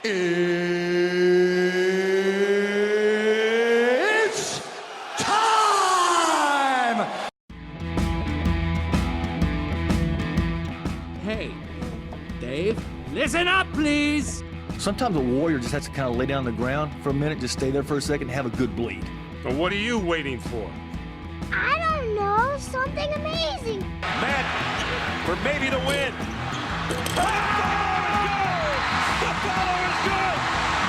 It's time! Hey, Dave, listen up, please. Sometimes a warrior just has to kind of lay down on the ground for a minute, just stay there for a second, and have a good bleed. So what are you waiting for? I don't know, something amazing. Met for maybe the win. The follow is good.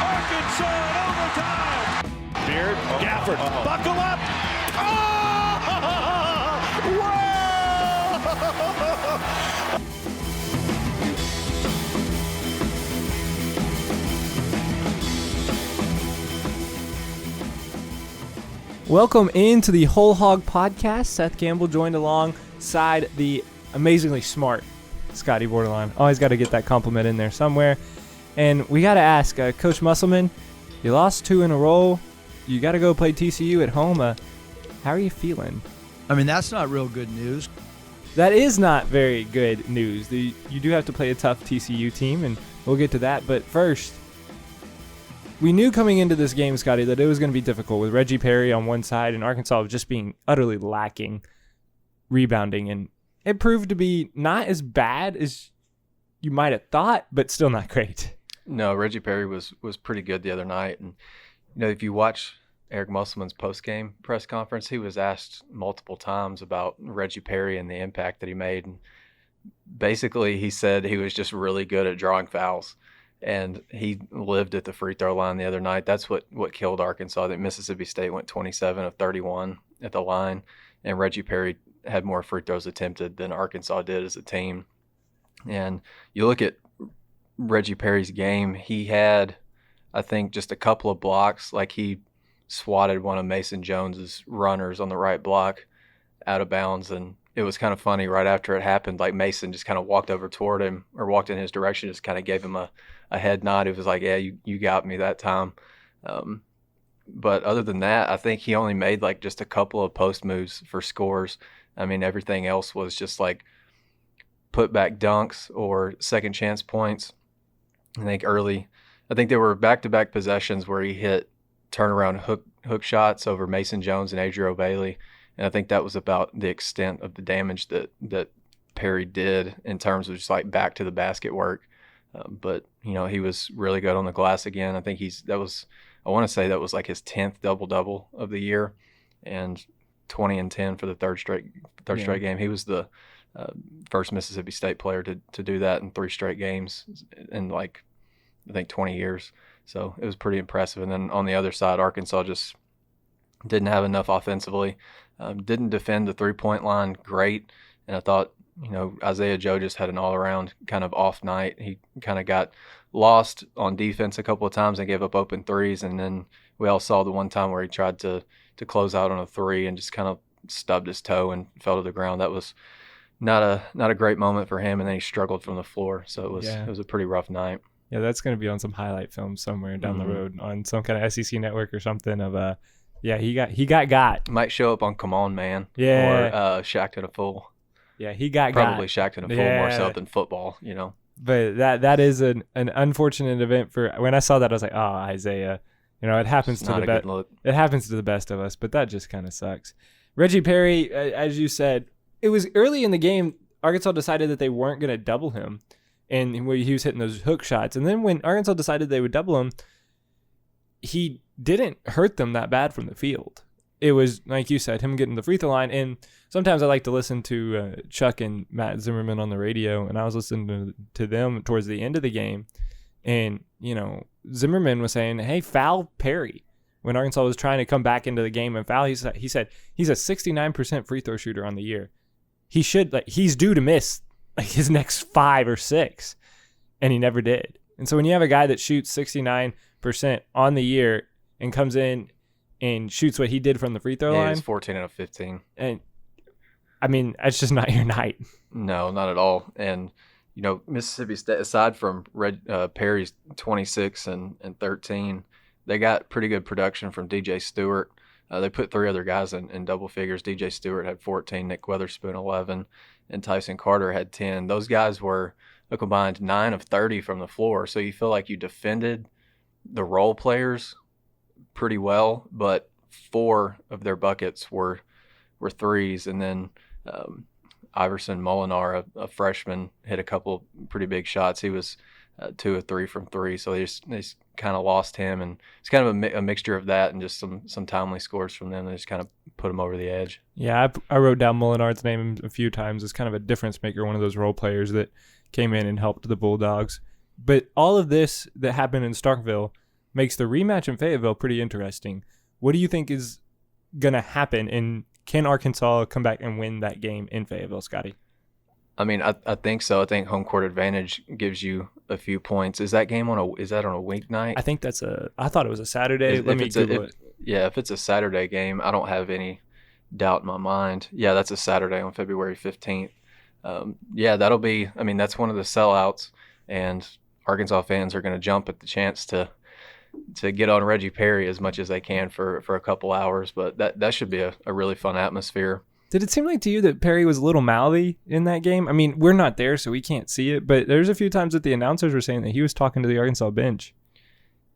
Arkansas in overtime. Beard, Gafford, buckle up. Oh! Whoa! Welcome into the Whole Hog Podcast. Seth Campbell joined alongside the amazingly smart Scotty Borderline. Always got to get that compliment in there somewhere. And we got to ask, Coach Musselman, you lost 2 in a row. You got to go play TCU at home. How are you feeling? I mean, that's not real good news. That is not very good news. You do have to play a tough TCU team, and we'll get to that. But first, we knew coming into this game, Scotty, that it was going to be difficult with Reggie Perry on one side and Arkansas just being utterly lacking rebounding. And it proved to be not as bad as you might have thought, but still not great. No, Reggie Perry was pretty good the other night. And, you know, if you watch Eric Musselman's post-game press conference, he was asked multiple times about Reggie Perry and the impact that he made. And basically, he said he was just really good at drawing fouls. And he lived at the free throw line the other night. That's what killed Arkansas. I think Mississippi State went 27 of 31 at the line, and Reggie Perry had more free throws attempted than Arkansas did as a team. And you look at Reggie Perry's game, he had, I think, just a couple of blocks. Like he swatted one of Mason Jones's runners on the right block out of bounds, and it was kind of funny right after it happened. Like Mason just kind of walked over toward him or walked in his direction, just kind of gave him a head nod. It was like, yeah, you got me that time. But other than that, I think he only made like just a couple of post moves for scores. I mean, everything else was just like put back dunks or second chance points. I think there were back-to-back possessions where he hit turnaround hook shots over Mason Jones and Adriel Bailey. And I think that was about the extent of the damage that Perry did in terms of just like back to the basket work. But, you know, he was really good on the glass again. I think I want to say that was like his 10th double-double of the year and 20 and 10 for the third straight game. He was the first Mississippi State player to do that in 3 straight games in like, I think 20 years. So it was pretty impressive. And then on the other side, Arkansas just didn't have enough offensively. Didn't defend the three-point line great. And I thought, you know, Isaiah Joe just had an all-around kind of off night. He kind of got lost on defense a couple of times and gave up open threes. And then we all saw the one time where he tried to close out on a 3 and just kind of stubbed his toe and fell to the ground. That was not a great moment for him. And then he struggled from the floor. So it was a pretty rough night. Yeah, that's going to be on some highlight film somewhere down the road on some kind of SEC network or something of he got. Might show up on Come On Man. Yeah. Or Shacked in a Fool. Yeah, he got Probably Shacked in a Fool more so than football, you know. But that is an unfortunate event for when I saw that I was like, oh, Isaiah, you know, it happens to the best. It happens to the best of us, but that just kind of sucks. Reggie Perry, as you said, it was early in the game. Arkansas decided that they weren't going to double him, and he was hitting those hook shots. And then when Arkansas decided they would double him, he didn't hurt them that bad from the field. It was, like you said, him getting the free throw line. And sometimes I like to listen to Chuck and Matt Zimmerman on the radio, and I was listening to them towards the end of the game. And, you know, Zimmerman was saying, hey, foul Perry. When Arkansas was trying to come back into the game and foul, he said he's a 69% free throw shooter on the year. He's due to miss like his next 5 or 6, and he never did. And so when you have a guy that shoots 69% on the year and comes in and shoots what he did from the free throw line. He's 14 out of 15. And I mean, that's just not your night. No, not at all. And, you know, Mississippi State, aside from Perry's 26 and 13, they got pretty good production from DJ Stewart. They put 3 other guys in double figures. DJ Stewart had 14, Nick Weatherspoon 11, and Tyson Carter had 10. Those guys were a combined 9 of 30 from the floor. So you feel like you defended the role players pretty well, but 4 of their buckets were threes. And then Iverson Molinar, a freshman, hit a couple pretty big shots. He was 2 of 3 from 3. So they just kind of lost him. And it's kind of a mixture of that and just some timely scores from them. They just kind of put him over the edge. Yeah, I wrote down Molinar's name a few times as kind of a difference maker, one of those role players that came in and helped the Bulldogs. But all of this that happened in Starkville makes the rematch in Fayetteville pretty interesting. What do you think is going to happen, and can Arkansas come back and win that game in Fayetteville, Scotty? I mean, I think so. I think home court advantage gives you a few points. Is that game on a weeknight? I think I thought it was a Saturday. Let me Google it. Yeah, if it's a Saturday game, I don't have any doubt in my mind. Yeah, that's a Saturday on February 15th. Yeah, that'll be, I mean, that's one of the sellouts, and Arkansas fans are going to jump at the chance to get on Reggie Perry as much as they can for a couple hours. But that should be a really fun atmosphere. Did it seem like to you that Perry was a little mouthy in that game? I mean, we're not there, so we can't see it, but there's a few times that the announcers were saying that he was talking to the Arkansas bench.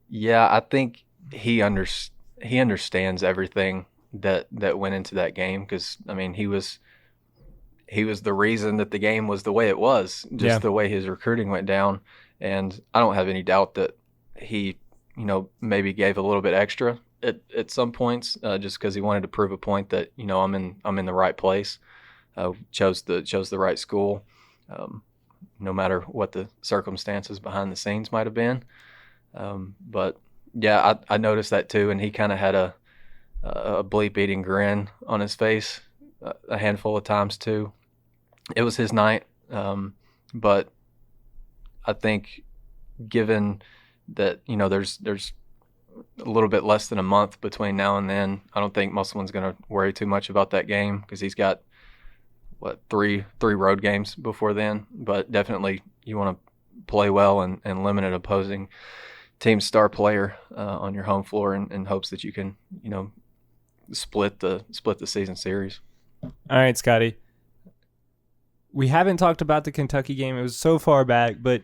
Yeah, I think he understands everything that went into that game, because, I mean, he was the reason that the game was the way it was, just the way his recruiting went down. And I don't have any doubt that he, maybe gave a little bit extra at some points, just because he wanted to prove a point that, I'm in the right place, chose the right school, no matter what the circumstances behind the scenes might have been. But yeah, I noticed that too, and he kind of had a bleep-eating grin on his face a handful of times too. It was his night, but I think given that there's a little bit less than a month between now and then, I don't think Musselman's going to worry too much about that game, because he's got three road games before then. But definitely you want to play well and limit an opposing team's star player on your home floor in hopes that you can split the season series. All right, Scotty. We haven't talked about the Kentucky game. It was so far back, but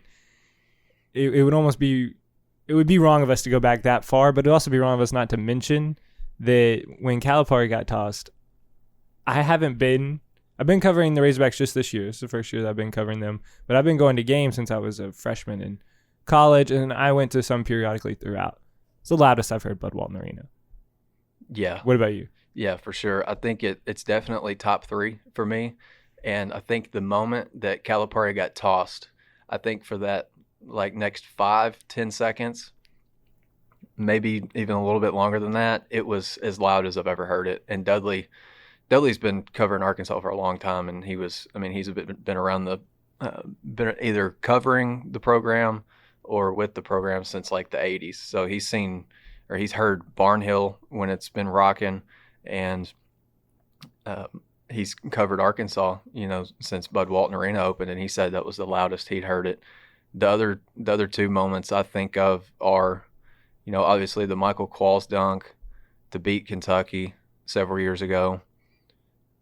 it would be wrong of us to go back that far, but it would also be wrong of us not to mention that when Calipari got tossed, I've been covering the Razorbacks just this year. It's the first year that I've been covering them, but I've been going to games since I was a freshman in college, and I went to some periodically throughout. It's the loudest I've heard Bud Walton Arena. Yeah. What about you? Yeah, for sure. I think it's definitely top 3 for me. And I think the moment that Calipari got tossed, I think for that next 5-10 seconds, maybe even a little bit longer than that, it was as loud as I've ever heard it. And Dudley's been covering Arkansas for a long time, and he's been around been either covering the program or with the program since the 80s. So he's heard Barnhill when it's been rocking, and he's covered Arkansas, since Bud Walton Arena opened, and he said that was the loudest he'd heard it. The other 2 moments I think of are, obviously the Michael Qualls dunk to beat Kentucky several years ago,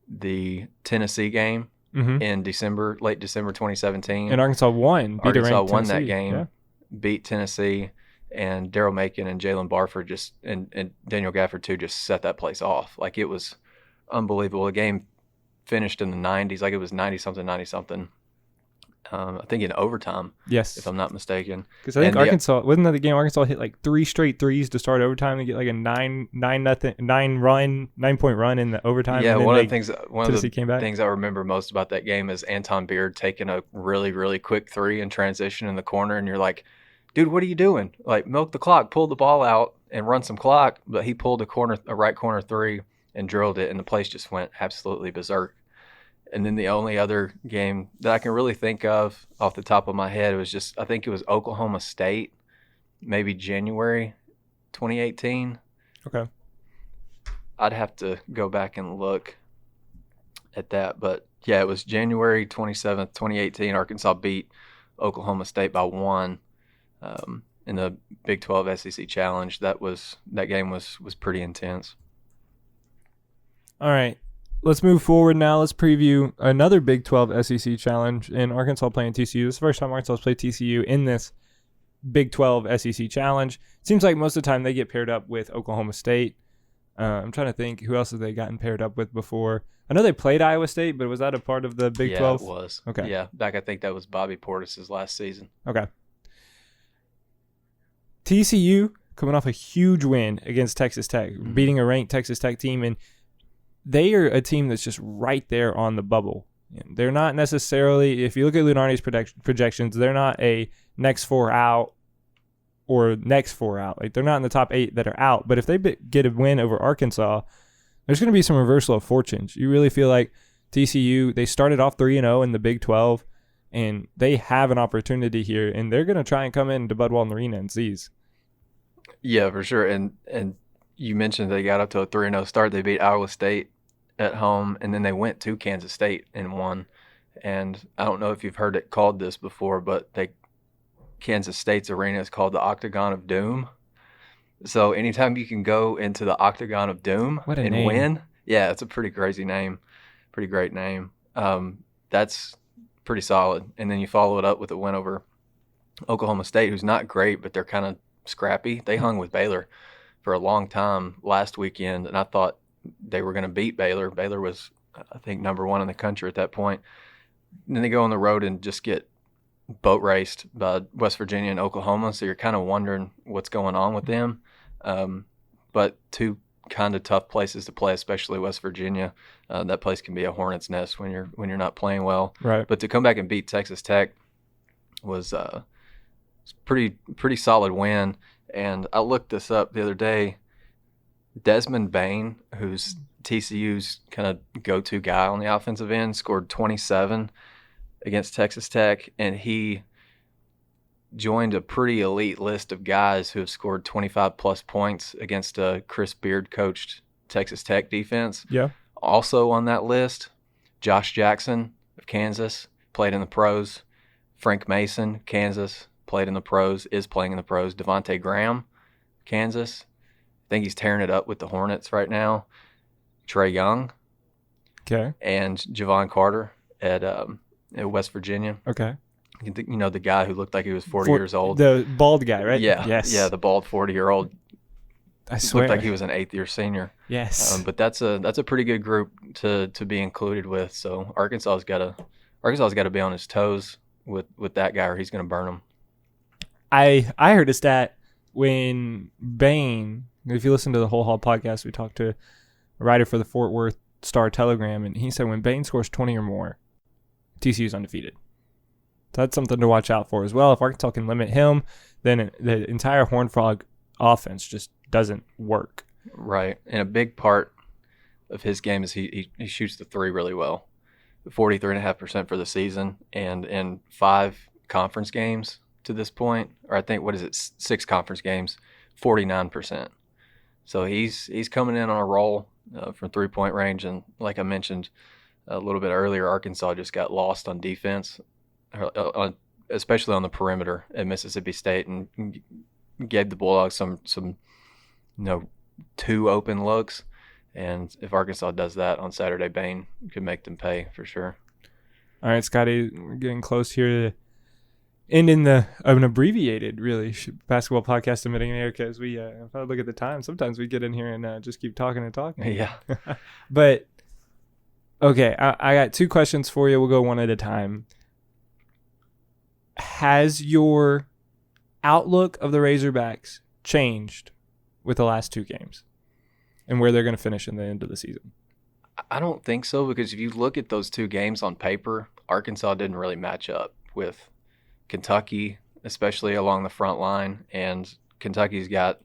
the Tennessee game in late December 2017. And Arkansas won. Arkansas won that game, beat Tennessee, and Daryl Macon and Jalen Barford and Daniel Gafford too just set that place off. It was unbelievable. The game finished in the 90s, it was 90-something. I think in overtime. Yes, if I'm not mistaken. Because I think Arkansas wasn't that the game Arkansas hit 3 straight threes to start overtime and get a 9-point run in the overtime. Yeah, one of the things I remember most about that game is Anton Beard taking a really, really quick 3 in transition in the corner, and you're like, dude, what are you doing? Milk the clock, pull the ball out and run some clock. But he pulled a right corner 3 and drilled it, and the place just went absolutely berserk. And then the only other game that I can really think of off the top of my head was I think it was Oklahoma State, maybe January 2018. Okay. I'd have to go back and look at that. But yeah, it was January 27th, 2018. Arkansas beat Oklahoma State by 1 in the Big 12 SEC Challenge. That game was pretty intense. All right. let's move forward now. Let's preview another Big 12 SEC challenge in Arkansas playing TCU. This is the first time Arkansas has played TCU in this Big 12 SEC challenge. Seems like most of the time they get paired up with Oklahoma State. I'm trying to think who else have they gotten paired up with before. I know they played Iowa State, but was that a part of the Big 12? Yeah, it was. Okay. Yeah, I think that was Bobby Portis's last season. Okay. TCU coming off a huge win against Texas Tech, beating a ranked Texas Tech team, and they are a team that's just right there on the bubble. They're not necessarily, if you look at Lunardi's projections, they're not a next 4 out or next 4 out. Like, they're not in the top 8 that are out. But if they get a win over Arkansas, there's going to be some reversal of fortunes. You really feel like TCU, they started off 3-0 in the Big 12, and they have an opportunity here, and they're going to try and come into Bud Walton Arena and seize. Yeah, for sure. And you mentioned they got up to a 3-0 start. They beat Iowa State at home, and then they went to Kansas State and won. And I don't know if you've heard it called this before, but Kansas State's arena is called the Octagon of Doom. So anytime you can go into the Octagon of Doom and win, yeah, it's a pretty crazy name, pretty great name. That's pretty solid. And then you follow it up with a win over Oklahoma State, who's not great, but they're kind of scrappy. They hung with Baylor for a long time last weekend, and I thought they were going to beat Baylor. Baylor was, I think, number 1 in the country at that point. And then they go on the road and just get boat raced by West Virginia and Oklahoma, so you're kind of wondering what's going on with them. But two kind of tough places to play, especially West Virginia. That place can be a hornet's nest when you're not playing well. Right. But to come back and beat Texas Tech was pretty solid win. And I looked this up the other day. Desmond Bain, who's TCU's kind of go-to guy on the offensive end, scored 27 against Texas Tech, and he joined a pretty elite list of guys who have scored 25-plus points against a Chris Beard-coached Texas Tech defense. Yeah. Also on that list, Josh Jackson of Kansas, played in the pros. Frank Mason, Kansas, played in the pros, is playing in the pros. Devontae Graham, Kansas. I think he's tearing it up with the Hornets right now. Trey Young. Okay. And Javon Carter at West Virginia. Okay. You know, the guy who looked like he was 40 years old. The bald guy, right? Yeah. Yes. Yeah, the bald 40-year-old. I swear. Looked like he was an 8th-year senior. Yes. But that's a pretty good group to be included with. So Arkansas's got to be on his toes with that guy, or he's going to burn him. I heard a stat when Bain, if you listen to the Whole Hall podcast, we talked to a writer for the Fort Worth Star-Telegram, and he said when Bain scores 20 or more, TCU's undefeated. So that's something to watch out for as well. If Arkansas can limit him, then the entire Horned Frog offense just doesn't work. Right. And a big part of his game is he shoots the three really well. 43.5% for the season, and in 5 conference games to this point, or I think, 6 conference games, 49%. So he's coming in on a roll from 3-point range, and like I mentioned a little bit earlier, Arkansas just got lost on defense, especially on the perimeter at Mississippi State, and gave the Bulldogs some 2 open looks. And if Arkansas does that on Saturday, Bain could make them pay for sure. All right, Scotty, we're getting close here to ending an abbreviated, really, basketball podcast emitting air, because we, if I look at the time, sometimes we get in here and just keep talking and talking. Yeah. But, okay, I got 2 questions for you. We'll go one at a time. Has your outlook of the Razorbacks changed with the last 2 games and where they're going to finish in the end of the season? I don't think so, because if you look at those 2 games on paper, Arkansas didn't really match up with Kentucky, especially along the front line. And Kentucky's got,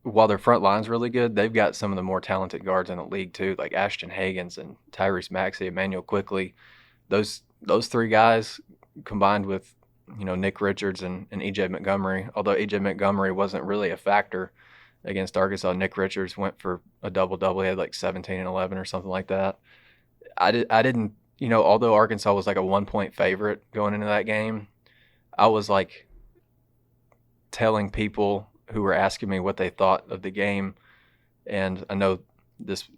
while their front line's really good, they've got some of the more talented guards in the league too, like Ashton Hagans and Tyrese Maxey, Emmanuel Quickley. Those 3 guys combined with, Nick Richards and E.J. Montgomery, although E.J. Montgomery wasn't really a factor against Arkansas. Nick Richards went for a double-double. He had like 17 and 11 or something like that. I didn't, although Arkansas was like a 1-point favorite going into that game, I was like telling people who were asking me what they thought of the game, and I know this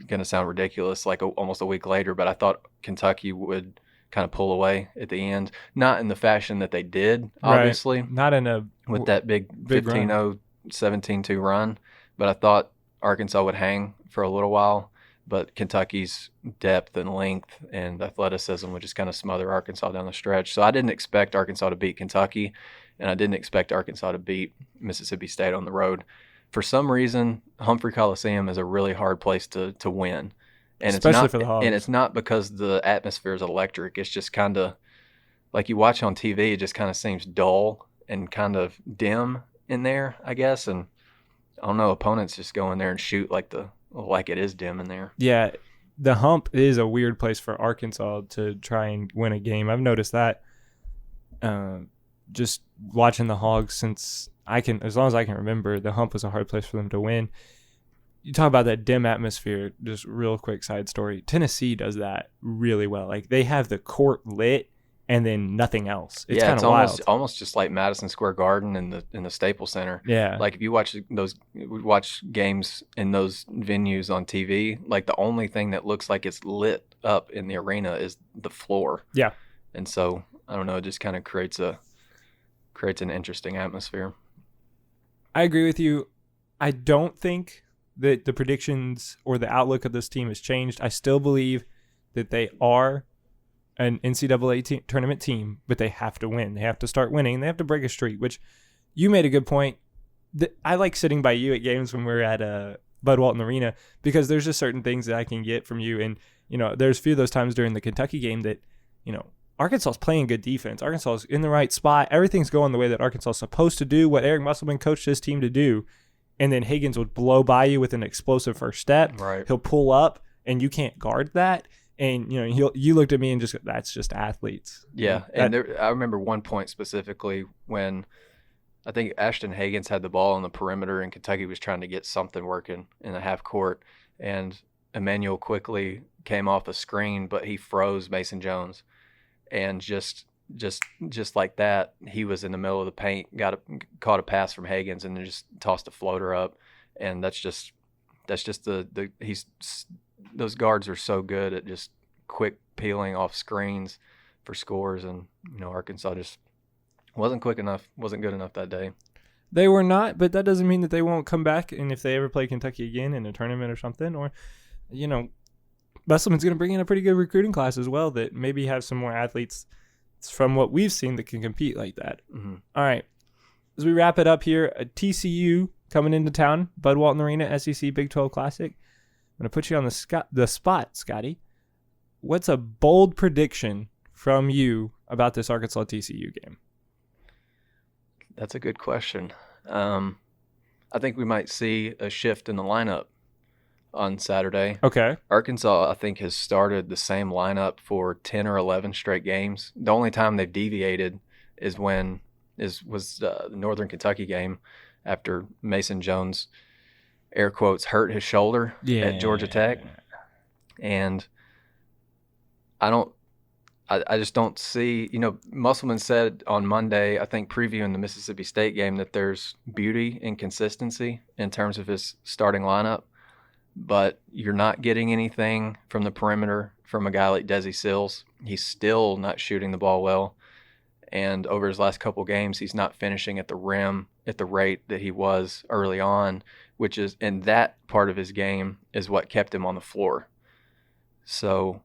going to sound ridiculous, like almost a week later, but I thought Kentucky would kind of pull away at the end, not in the fashion that they did, obviously, right. Not in a with that big 15-0, 17-2 run, but I thought Arkansas would hang for a little while, but Kentucky's depth and length and athleticism would just kind of smother Arkansas down the stretch. So I didn't expect Arkansas to beat Kentucky, and I didn't expect Arkansas to beat Mississippi State on the road. For some reason, Humphrey Coliseum is a really hard place to win. And especially for the Hogs. And it's not because the atmosphere is electric. It's just kind of like you watch on TV, it just kind of seems dull and kind of dim in there, I guess. And I don't know, opponents just go in there and shoot like it is dim in there. Yeah, the Hump is a weird place for Arkansas to try and win a game. I've noticed that just watching the Hogs as long as I can remember, the Hump was a hard place for them to win. You talk about that dim atmosphere, just real quick side story. Tennessee does that really well. Like, they have the court lit and then nothing else. It's kind of wild. Almost just like Madison Square Garden in the Staples Center. Yeah. Like, if you watch games in those venues on TV, like the only thing that looks like it's lit up in the arena is the floor. Yeah. And so, I don't know, it just kind of creates an interesting atmosphere. I agree with you. I don't think that the predictions or the outlook of this team has changed. I still believe that they are an NCAA tournament team, but they have to win. They have to start winning. They have to break a streak, which you made a good point. I like sitting by you at games when we're at Bud Walton Arena because there's just certain things that I can get from you. And, there's a few of those times during the Kentucky game that, Arkansas's playing good defense. Arkansas's in the right spot. Everything's going the way that Arkansas is supposed to do, what Eric Musselman coached his team to do. And then Higgins would blow by you with an explosive first step. Right. He'll pull up, and you can't guard that. And, you looked at me and just, that's just athletes. Yeah, and I remember one point specifically when I think Ashton Higgins had the ball on the perimeter and Kentucky was trying to get something working in the half court. And Emmanuel quickly came off a screen, but he froze Mason Jones. And just like that, he was in the middle of the paint, caught a pass from Higgins, and then just tossed a floater up. And that's just those guards are so good at just quick peeling off screens for scores, and Arkansas just wasn't quick enough, wasn't good enough that day. They were not, but that doesn't mean that they won't come back. And if they ever play Kentucky again in a tournament or something, or Musselman's going to bring in a pretty good recruiting class as well that maybe have some more athletes from what we've seen that can compete like that. Mm-hmm. All right. As we wrap it up here, a TCU coming into town, Bud Walton Arena, SEC Big 12 Classic. I'm going to put you on the spot, Scotty. What's a bold prediction from you about this Arkansas TCU game? That's a good question. I think we might see a shift in the lineup on Saturday. Okay. Arkansas, I think, has started the same lineup for 10 or 11 straight games. The only time they've deviated was the Northern Kentucky game after Mason Jones, air quotes, hurt his shoulder at Georgia Tech. And I just don't see, Musselman said on Monday, I think previewing the Mississippi State game, that there's beauty and consistency in terms of his starting lineup. But you're not getting anything from the perimeter from a guy like Desi Sills. He's still not shooting the ball well. And over his last couple games, he's not finishing at the rim at the rate that he was early on, and that part of his game is what kept him on the floor. So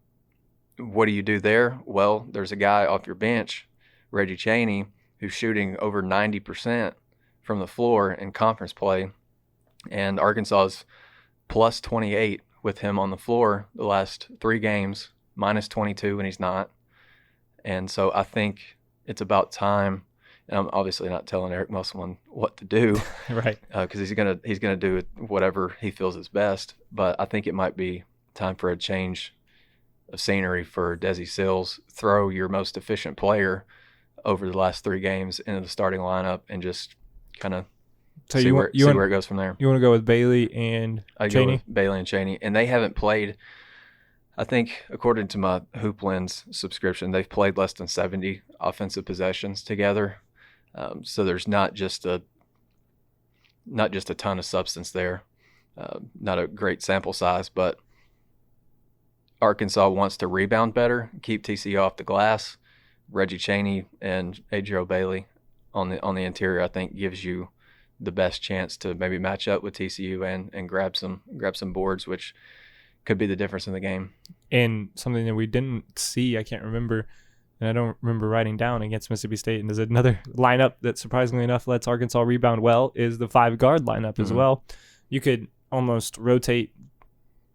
what do you do there? Well, there's a guy off your bench, Reggie Chaney, who's shooting over 90% from the floor in conference play. And Arkansas's plus 28 with him on the floor the last 3 games, minus 22 when he's not. And so I think it's about time. And I'm obviously not telling Eric Musselman what to do, right? Because he's gonna do whatever he feels is best. But I think it might be time for a change of scenery for Desi Sills. Throw your most efficient player over the last 3 games into the starting lineup and just kind of see where it goes from there. You want to go with Bailey and Chaney? Bailey and Chaney, and they haven't played. I think, according to my Hoop Lens subscription, they've played less than 70 offensive possessions together. So there's not just a ton of substance there. Not a great sample size, but Arkansas wants to rebound better, keep TCU off the glass, Reggie Chaney and Adriel Bailey on the interior, I think gives you the best chance to maybe match up with TCU and grab some boards, which could be the difference in the game. And something that we didn't see, I can't remember, and I don't remember writing down against Mississippi State, and there's another lineup that surprisingly enough lets Arkansas rebound well, is the 5-guard lineup as well. You could almost rotate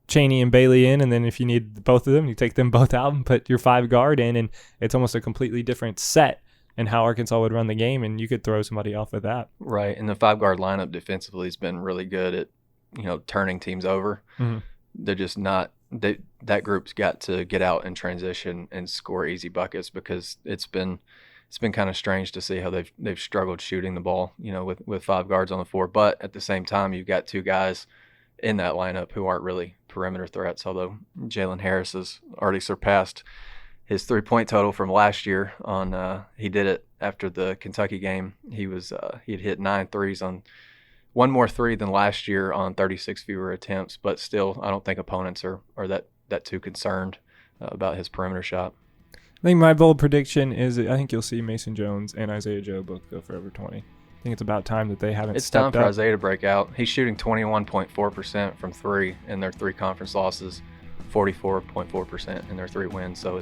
Chaney and Bailey in, and then if you need both of them, you take them both out and put your 5-guard in, and it's almost a completely different set in how Arkansas would run the game, and you could throw somebody off with that. Right, and the 5-guard lineup defensively has been really good at, turning teams over. Mm-hmm. They're just not that group's got to get out and transition and score easy buckets, because it's been kind of strange to see how they've struggled shooting the ball, with 5 guards on the floor. But at the same time, you've got 2 guys in that lineup who aren't really perimeter threats, although Jalen Harris has already surpassed his 3-point total from last year. He did it after the Kentucky game. He'd hit 9 threes on one more 3 than last year on 36 fewer attempts, but still I don't think opponents are that too concerned about his perimeter shot. I think my bold prediction is I think you'll see Mason Jones and Isaiah Joe both go for over 20. I think it's about time that they haven't It's stepped time for up. Isaiah to break out. He's shooting 21.4% from 3 in their 3 conference losses, 44.4% in their 3 wins. So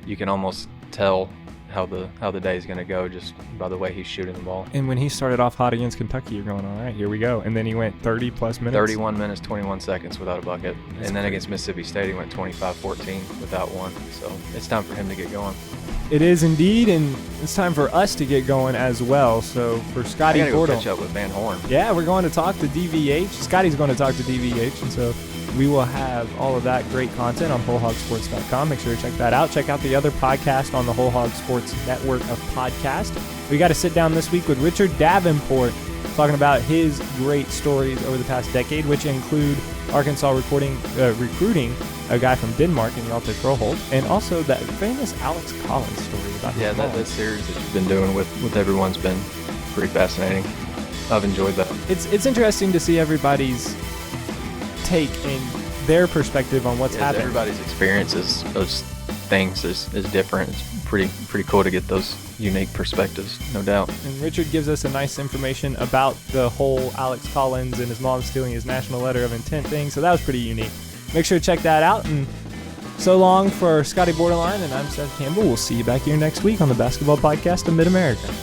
you can almost tell how the day is going to go just by the way he's shooting the ball. And when he started off hot against Kentucky, you're going, all right, here we go. And then he went 30-plus minutes. 31 minutes, 21 seconds without a bucket. And then against Mississippi State, he went 25-14 without one. So it's time for him to get going. It is indeed, and it's time for us to get going as well. So for Scotty I gotta go Bortle, catch up with Van Horn. Yeah, we're going to talk to DVH. Scotty's going to talk to DVH, and so we will have all of that great content on WholeHogSports.com. Make sure to check that out. Check out the other podcast on the Whole Hog Sports network of podcasts. We got to sit down this week with Richard Davenport, talking about his great stories over the past decade, which include Arkansas recruiting a guy from Denmark in Hjalte Froholt, and also that famous Alex Collins story about that series that you've been doing with everyone's been pretty fascinating. I've enjoyed that. It's interesting to see everybody's take and their perspective on what's happening. Everybody's experiences, those things is different. It's pretty cool to get those unique perspectives, no doubt. And Richard gives us a nice information about the whole Alex Collins and his mom stealing his national letter of intent thing, so that was pretty unique. Make sure to check that out, and so long for Scotty Borderline, and I'm Seth Campbell. We'll see you back here next week on the Basketball Podcast of Mid-America.